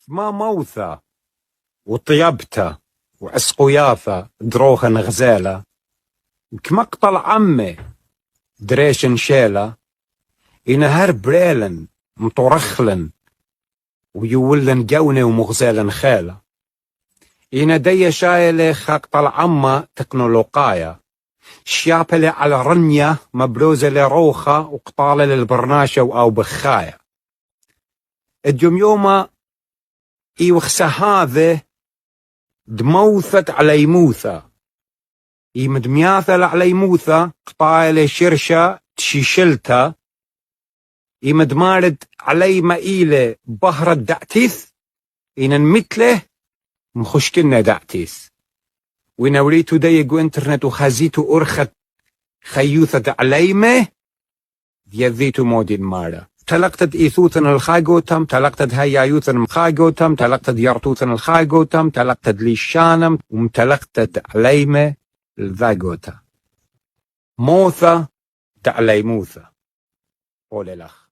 ما موثى وطيبته وعسقياثة دروخا غزالة كمقطل عمي دريشن شيلة إنهار بريلن مطرخلن ويولن جوني ومغزالن خالة إنا دي شايلة خاقطل عمة تكنولوقايا شيابلي على رنية مبروزة لروخة وقطالة للبرناشة أو بخايا الجميومة إيوخسا هذا دموثت على موثة إيمدمياثة على موثة قطالة شرشة تشيشلتا إيمدمارد علي مائلة بهرة دعتيث إنن مثله مخشكنا دعتيث وإن أوليتو دايقو انترنت وخازيتو أرخت خيوثة عليمه يذيتو مودين مارا تلقتد إيثوثن الخايقوتم تلقتد هيايوثن مخايقوتم تلقتد يرتوثن الخايقوتم تلقتد ليشانم ومتلقتد عليمه الذاقوتا موثة تعليموثة قول الأخ